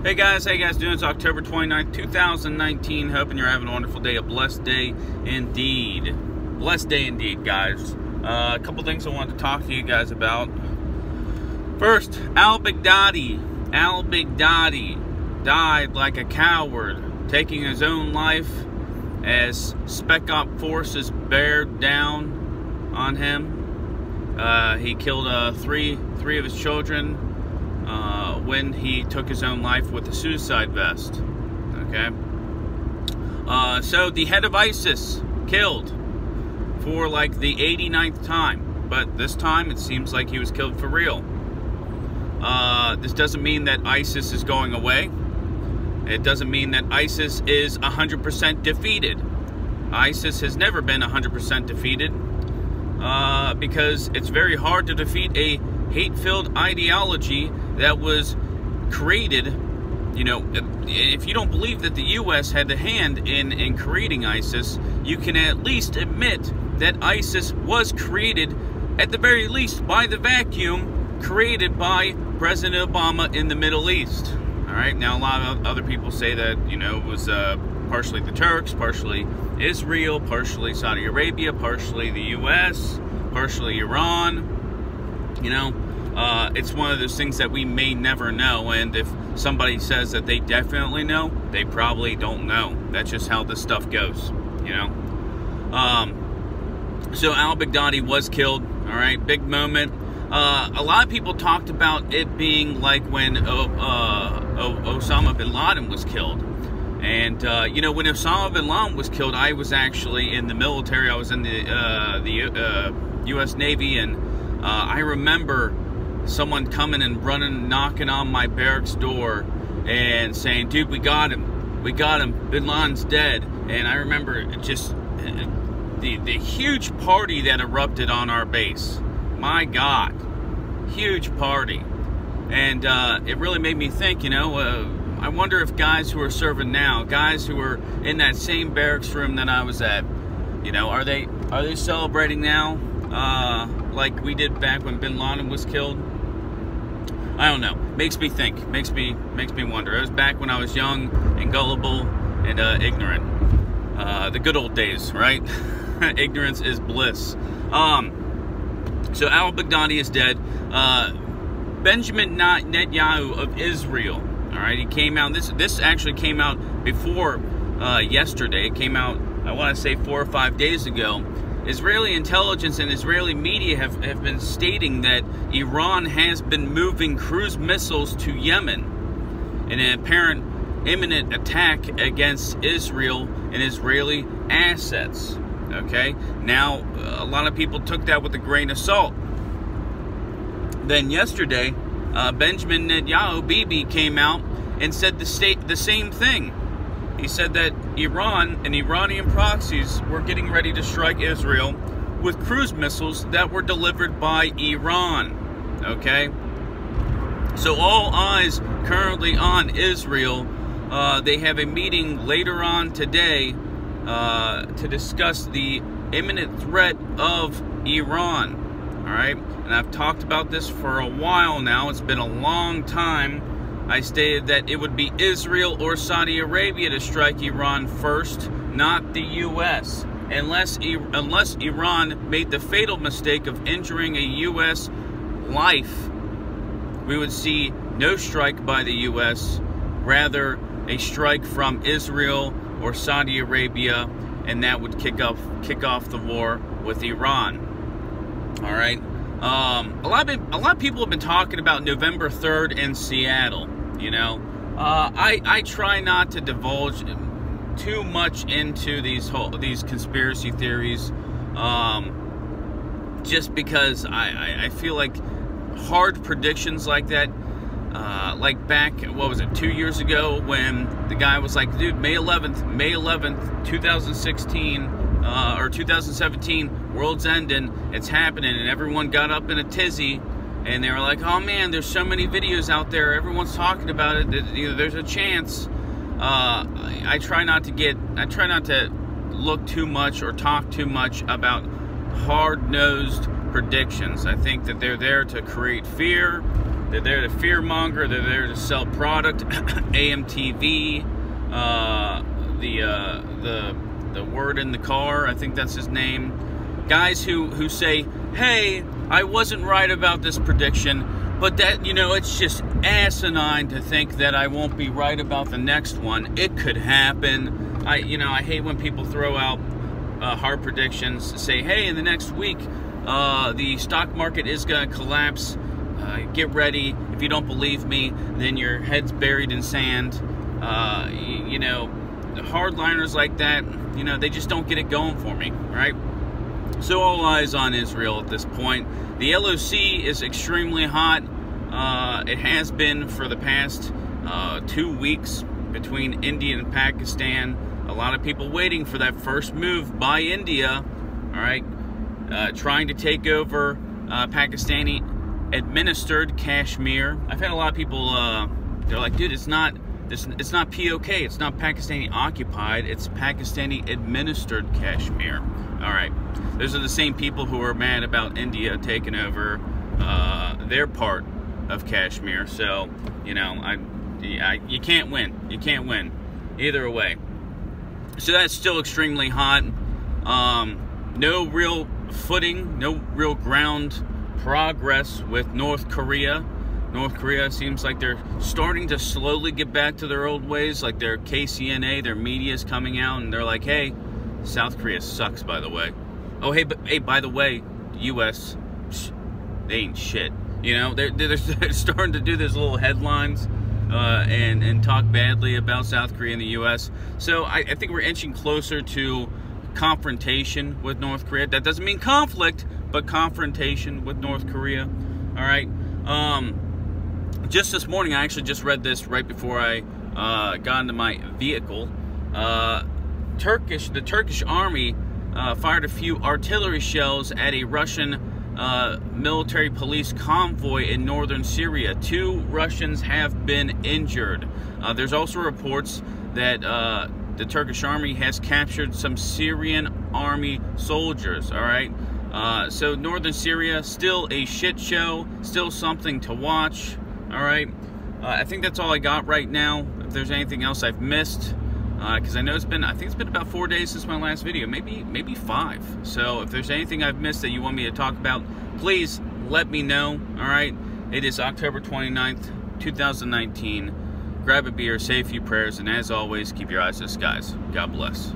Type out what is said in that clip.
Hey guys, how you guys doing? It's October 29th, 2019. Hoping you're having a wonderful day, a blessed day indeed. Blessed day indeed, guys. A couple things I wanted to talk to you guys about. First, al-Baghdadi. Al-Baghdadi died like a coward, taking his own life as Spec Op forces bared down on him. He killed three of his children when he took his own life with a suicide vest. Okay. So the head of ISIS killed for like the 89th time, but this time it seems like he was killed for real. This doesn't mean that ISIS is going away. It doesn't mean that ISIS is 100% defeated. ISIS has never been 100% defeated because it's very hard to defeat a hate-filled ideology that was created. You know, if you don't believe that the U.S. had a hand in creating ISIS, you can at least admit that ISIS was created, at the very least, by the vacuum created by President Obama in the Middle East. All right, now a lot of other people say that, you know, it was partially the Turks, partially Israel, partially Saudi Arabia, partially the U.S., partially Iran. You know, it's one of those things that we may never know, and if somebody says that they definitely know, they probably don't know. That's just how this stuff goes, you know. So al-Baghdadi was killed, all right, big moment. A lot of people talked about it being like when Osama bin Laden was killed. And, you know, when Osama bin Laden was killed, I was actually in the military. I was in the U.S. Navy, and I remember someone coming and running, knocking on my barracks door and saying, dude, we got him. We got him. Bin Laden's dead. And I remember just the huge party that erupted on our base. My God. Huge party. And it really made me think, you know, I wonder if guys who are serving now, guys who are in that same barracks room that I was at, you know, are they celebrating now like we did back when Bin Laden was killed? I don't know. Makes me think. Makes me wonder. It was back when I was young and gullible and ignorant. The good old days, right? Ignorance is bliss. So al-Baghdadi is dead. Benjamin Netanyahu of Israel. All right, he came out. This actually came out before yesterday. It came out, I want to say, 4 or 5 days ago. Israeli intelligence and Israeli media have been stating that Iran has been moving cruise missiles to Yemen in an apparent imminent attack against Israel and Israeli assets. Okay, now a lot of people took that with a grain of salt. Then yesterday, Benjamin Netanyahu, Bibi, came out and said the same thing. He said that Iran and Iranian proxies were getting ready to strike Israel with cruise missiles that were delivered by Iran. Okay? So all eyes currently on Israel. They have a meeting later on today to discuss the imminent threat of Iran. All right? And I've talked about this for a while now. It's been a long time. I stated that it would be Israel or Saudi Arabia to strike Iran first, not the U.S. Unless Iran made the fatal mistake of injuring a U.S. life, we would see no strike by the U.S., rather a strike from Israel or Saudi Arabia, and that would kick off the war with Iran. All right. A lot of people have been talking about November 3rd in Seattle. You know, I try not to divulge too much into these conspiracy theories, just because I feel like hard predictions like that, like back, what was it, 2 years ago, when the guy was like, dude, May 11th, 2016, or 2017, world's ending, it's happening, and everyone got up in a tizzy, and they were like, oh man, there's so many videos out there, everyone's talking about it, that, you know, there's a chance. I try not to look too much or talk too much about hard-nosed predictions. I think that they're there to create fear, They're there to fearmonger. They're there to sell product. AMTV, the word in the car, I think that's his name. Guys who say, hey, I wasn't right about this prediction, but that, you know, it's just asinine to think that I won't be right about the next one. It could happen. I hate when people throw out hard predictions, say, hey, in the next week, the stock market is going to collapse. Get ready. If you don't believe me, then your head's buried in sand. You know, hardliners like that, you know, they just don't get it going for me, right? So all eyes on Israel at this point. The LOC is extremely hot. It has been for the past 2 weeks between India and Pakistan. A lot of people waiting for that first move by India, all right, trying to take over Pakistani administered Kashmir. I've had a lot of people, they're like, dude, it's not POK, it's not Pakistani occupied, it's Pakistani administered Kashmir. All right, those are the same people who are mad about India taking over their part of Kashmir. So, you know, you can't win. You can't win either way. So that's still extremely hot. No real footing, no real ground progress with North Korea. North Korea seems like they're starting to slowly get back to their old ways, like their KCNA, their media is coming out and they're like, hey, South Korea sucks, by the way. Oh, hey, by the way, U.S., they ain't shit. You know, they're starting to do these little headlines and talk badly about South Korea and the U.S. So I think we're inching closer to confrontation with North Korea. That doesn't mean conflict, but confrontation with North Korea. All right. Just this morning, I actually just read this right before I got into my vehicle. The Turkish army fired a few artillery shells at a Russian military police convoy in northern Syria. 2 Russians have been injured. There's also reports that the Turkish army has captured some Syrian army soldiers. All right. So northern Syria, still a shit show, still something to watch. All right. I think that's all I got right now. If there's anything else I've missed, because I know I think it's been about 4 days since my last video, maybe 5. So if there's anything I've missed that you want me to talk about, please let me know. All right. It is October 29th, 2019. Grab a beer, say a few prayers, and as always, keep your eyes to the skies. God bless.